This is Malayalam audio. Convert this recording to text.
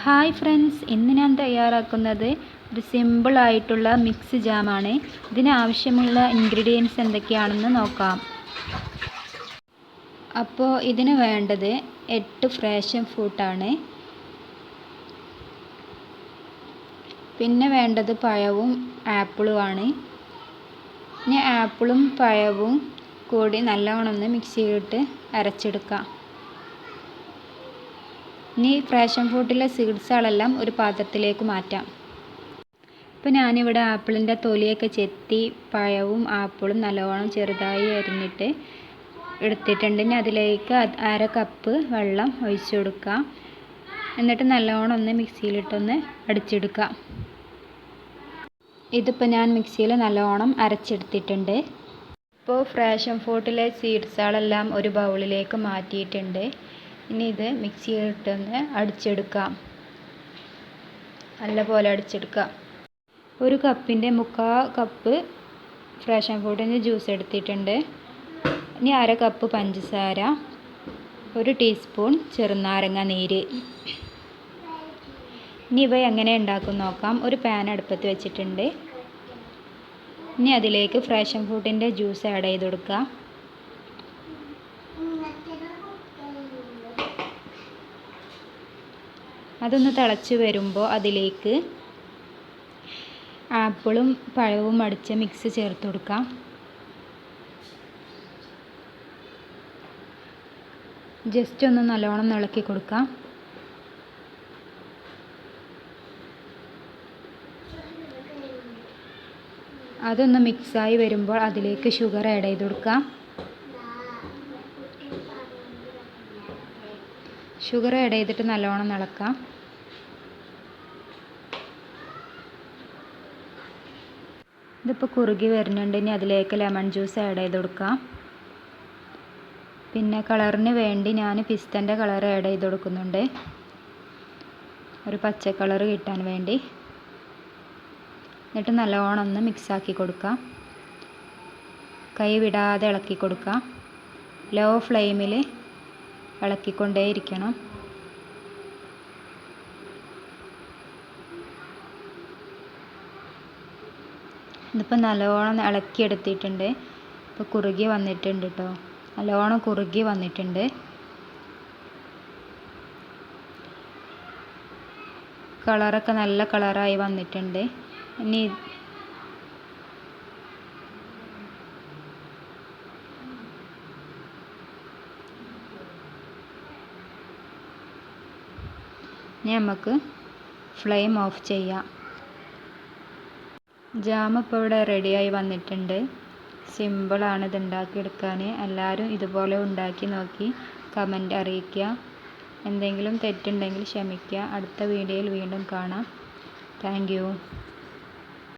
ഹായ് ഫ്രണ്ട്സ്, ഇന്ന് ഞാൻ തയ്യാറാക്കുന്നത് ഒരു സിമ്പിളായിട്ടുള്ള മിക്സ് ജാമാണ്. ഇതിനാവശ്യമുള്ള ഇൻഗ്രീഡിയൻസ് എന്തൊക്കെയാണെന്ന് നോക്കാം. അപ്പോൾ ഇതിന് വേണ്ടത് 8 ഫ്രഷ് ഫ്രൂട്ടാണ്. പിന്നെ വേണ്ടത് പഴവും ആപ്പിളുമാണ്. ഇനി ആപ്പിളും പഴവും കൂടി നല്ലോണം ഒന്ന് മിക്സിയിലിട്ട് അരച്ചെടുക്കാം. ഇനി ഫ്രാഷൻ ഫ്രൂട്ടിലെ സീഡ്സുകളെല്ലാം ഒരു പാത്രത്തിലേക്ക് മാറ്റാം. ഇപ്പോൾ ഞാനിവിടെ ആപ്പിളിൻ്റെ തൊലിയൊക്കെ ചെത്തി പഴവും ആപ്പിളും നല്ലോണം ചെറുതായി അരിഞ്ഞിട്ട് എടുത്തിട്ടുണ്ട്. ഇനി അതിലേക്ക് 1/2 കപ്പ് വെള്ളം ഒഴിച്ചു കൊടുക്കാം. എന്നിട്ട് നല്ലോണം ഒന്ന് മിക്സിയിലിട്ടൊന്ന് അടിച്ചെടുക്കാം. ഇതിപ്പോൾ ഞാൻ മിക്സിയിൽ നല്ലോണം അരച്ചെടുത്തിട്ടുണ്ട്. ഇപ്പോൾ ഫ്രാഷൻ ഫ്രൂട്ടിലെ സീഡ്സുകളെല്ലാം ഒരു ബൗളിലേക്ക് മാറ്റിയിട്ടുണ്ട്. ഇനി ഇത് മിക്സിയിലിട്ടൊന്ന് അടിച്ചെടുക്കാം. നല്ലപോലെ അടിച്ചെടുക്കാം. 1 കപ്പിൻ്റെ 3/4 കപ്പ് ഫ്രാഷൻ ഫ്രൂട്ടിൻ്റെ ജ്യൂസ് എടുത്തിട്ടുണ്ട്. ഇനി 1/2 കപ്പ് പഞ്ചസാര, 1 ടീസ്പൂൺ ചെറുനാരങ്ങ നീര്. ഇനി ഇവ എങ്ങനെ ഉണ്ടാക്കും നോക്കാം. ഒരു പാൻ അടുപ്പത്ത് വെച്ചിട്ടുണ്ട്. ഇനി അതിലേക്ക് ഫ്രാഷൻ ഫ്രൂട്ടിൻ്റെ ജ്യൂസ് ആഡ് ചെയ്ത് കൊടുക്കുക. അതൊന്ന് തിളച്ച് വരുമ്പോൾ അതിലേക്ക് ആപ്പിളും പഴവും അടിച്ച മിക്സ് ചേർത്ത് കൊടുക്കാം. ജസ്റ്റ് ഒന്ന് നല്ലോണം ഇളക്കി കൊടുക്കാം. അതൊന്ന് മിക്സായി വരുമ്പോൾ അതിലേക്ക് ഷുഗർ ആഡ് ചെയ്ത് കൊടുക്കാം. ഷുഗർ ആഡ് ചെയ്തിട്ട് നല്ലോണം ഇളക്കാം. ഇതിപ്പോൾ കുറുകി വരുന്നുണ്ട്. ഇനി അതിലേക്ക് ലെമൺ ജ്യൂസ് ആഡ് ചെയ്ത് കൊടുക്കാം. പിന്നെ കളറിന് വേണ്ടി ഞാൻ പിസ്തൻ്റെ കളർ ആഡ് ചെയ്ത് കൊടുക്കുന്നുണ്ട്, ഒരു പച്ച കളർ കിട്ടാൻ വേണ്ടി. എന്നിട്ട് നല്ലോണം ഒന്ന് മിക്സാക്കി കൊടുക്കാം. കൈ വിടാതെ ഇളക്കി കൊടുക്കാം. ലോ ഫ്ലെയിമിൽ ഇളക്കിക്കൊണ്ടേയിരിക്കണം. ഇതിപ്പോൾ നല്ലോണം ഇളക്കിയെടുത്തിട്ടുണ്ട്. ഇപ്പോൾ കുറുകി വന്നിട്ടുണ്ട് കേട്ടോ. നല്ലോണം കുറുകി വന്നിട്ടുണ്ട്. കളറൊക്കെ നല്ല കളറായി വന്നിട്ടുണ്ട്. ഇനി നമുക്ക് ഫ്ലെയിം ഓഫ് ചെയ്യാം. ജാം ഇപ്പോൾ ഇവിടെ റെഡിയായി വന്നിട്ടുണ്ട്. സിമ്പിളാണ് ഇത് ഉണ്ടാക്കിയെടുക്കാൻ. എല്ലാവരും ഇതുപോലെ ഉണ്ടാക്കി നോക്കി കമൻറ്റ് അറിയിക്കുക. എന്തെങ്കിലും തെറ്റുണ്ടെങ്കിൽ ക്ഷമിക്കുക. അടുത്ത വീഡിയോയിൽ വീണ്ടും കാണാം. Thank you.